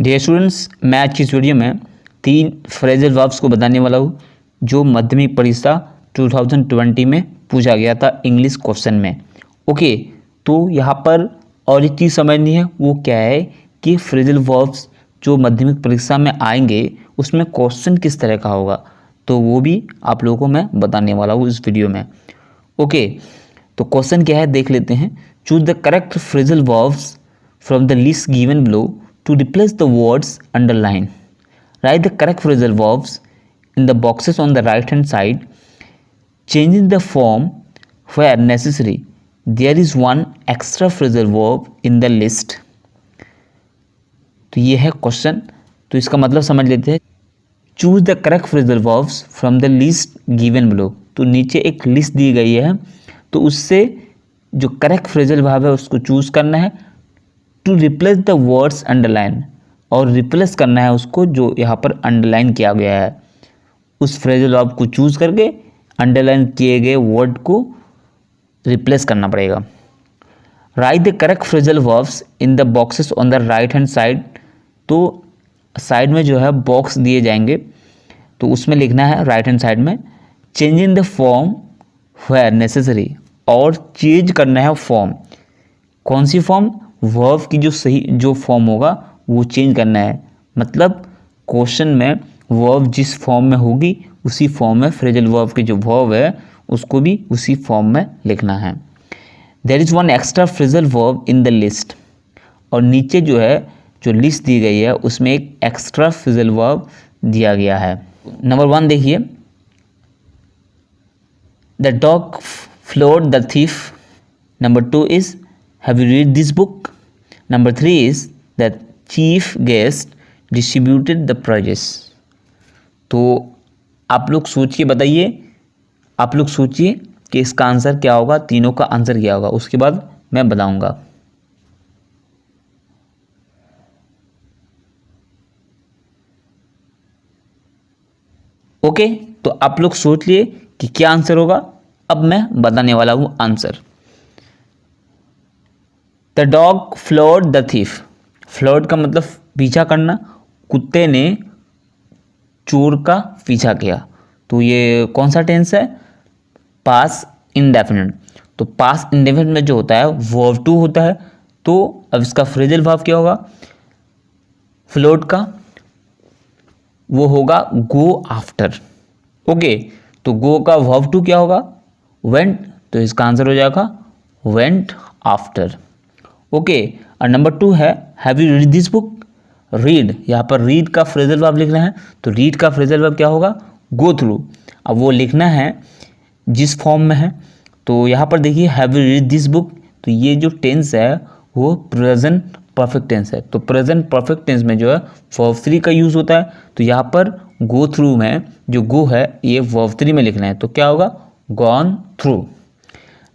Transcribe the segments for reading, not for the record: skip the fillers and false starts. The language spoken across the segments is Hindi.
डियर स्टूडेंट्स, मैं आज की इस वीडियो में 3 फ्रेजल वर्ब्स को बताने वाला हूँ जो माध्यमिक परीक्षा 2020 में पूछा गया था इंग्लिश क्वेश्चन में। ओके, तो यहाँ पर और एक चीज़ समझनी है, वो क्या है कि फ्रेजल वर्ब्स जो माध्यमिक परीक्षा में आएंगे उसमें क्वेश्चन किस तरह का होगा, तो वो भी आप लोगों को मैं बताने वाला हूँ इस वीडियो में। ओके, तो क्वेश्चन क्या है देख लेते हैं। Choose the correct phrasal verbs from the list given below to replace the words underline. Write the correct phrasal verbs in the boxes on the right hand side, changing the form where necessary. There is one extra phrasal verb in the list. तो ये है क्वेश्चन, तो इसका मतलब समझ लेते हैं। Choose the correct phrasal verbs from the list given below. तो नीचे एक लिस्ट दी गई है, तो उससे जो करेक्ट फ्रेजल वर्ब है उसको चूज करना है। To replace the words underline, और रिप्लेस करना है उसको जो यहाँ पर अंडरलाइन किया गया है, उस फ्रेजल वर्ब को चूज करके अंडरलाइन किए गए वर्ड को रिप्लेस करना पड़ेगा। Right the correct phrasal verbs in the boxes on the right hand side. तो साइड में जो है बॉक्स दिए जाएंगे, तो उसमें लिखना है राइट हैंड साइड में changing the form where necessary, और चेंज करना है फॉर्म। कौन सी फॉर्म? वर्ब की जो सही जो फॉर्म होगा वो चेंज करना है। मतलब क्वेश्चन में वर्ब जिस फॉर्म में होगी उसी फॉर्म में फ्रेजल वर्ब की जो वर्ब है उसको भी उसी फॉर्म में लिखना है। There is one extra phrasal verb in the list, और नीचे जो है जो लिस्ट दी गई है उसमें एक एक्स्ट्रा फ्रेजल वर्ब दिया गया है। नंबर 1 देखिए, the dog flowed the thief. Number 2 is have you read this book? Number 3 is the chief guest distributed the prizes. तो आप लोग सोचिए, बताइए, आप लोग सोचिए कि इसका आंसर क्या होगा, तीनों का आंसर क्या होगा, उसके बाद मैं बताऊंगा। ओके, तो आप लोग सोच लिए कि क्या आंसर होगा। अब मैं बताने वाला हूं answer. The dog flowed the thief. Flowed का मतलब पीछा करना, कुत्ते ने चोर का पीछा किया। तो ये कौन सा टेंस है? पास इंडेफिनिट। तो पास इंडेफिनिट में जो होता है वर्ब टू होता है। तो अब इसका फ्रेजल वर्ब क्या होगा? फ्लोड का वो होगा गो आफ्टर। ओके, तो गो का वर्ब टू क्या होगा? वेंट। तो इसका आंसर हो जाएगा वेंट आफ्टर। ओके, और नंबर 2 है have you read this book. Read, यहाँ पर रीड का फ्रेजल वर्ब लिखना है, तो रीड का फ्रेजल वर्ब क्या होगा? Go through. अब वो लिखना है जिस फॉर्म में है, तो यहाँ पर देखिए have you read this book, तो ये जो टेंस है वो प्रेजेंट परफेक्ट टेंस है। तो प्रेजेंट परफेक्ट टेंस में जो है वर्ब 3 का यूज़ होता है। तो यहाँ पर गो थ्रू में जो गो है ये वर्ब 3 में लिखना है, तो क्या होगा? Gone through.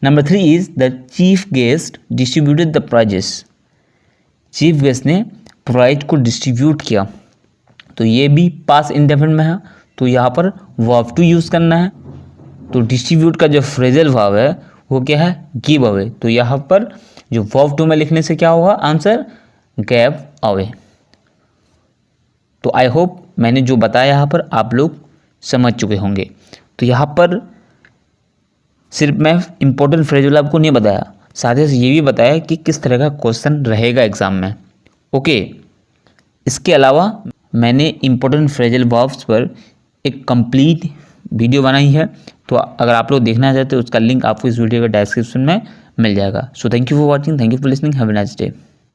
Number 3 is the chief guest distributed the prizes. Chief guest ने प्राइज को डिस्ट्रीब्यूट किया, तो ये भी पास इंडेफिनिट में है, तो यहाँ पर वर्ब टू यूज़ करना है। तो डिस्ट्रीब्यूट का जो फ्रेजल वर्ब है वो क्या है? Give away. तो यहाँ पर जो वर्ब टू में लिखने से क्या होगा आंसर? Gave away. तो आई होप मैंने जो बताया यहाँ पर आप लोग समझ चुके होंगे। तो यहाँ पर सिर्फ मैं इंपॉर्टेंट फ्रेजल आपको नहीं बताया, साथ ही ये भी बताया कि किस तरह का क्वेश्चन रहेगा एग्जाम में। ओके, इसके अलावा मैंने इंपॉर्टेंट फ्रेजल वर्ब्स पर एक कंप्लीट वीडियो बनाई है, तो अगर आप लोग देखना चाहते हो उसका लिंक आपको इस वीडियो के डिस्क्रिप्शन में मिल जाएगा। So thank you for watching, thank you for listening, have a nice day.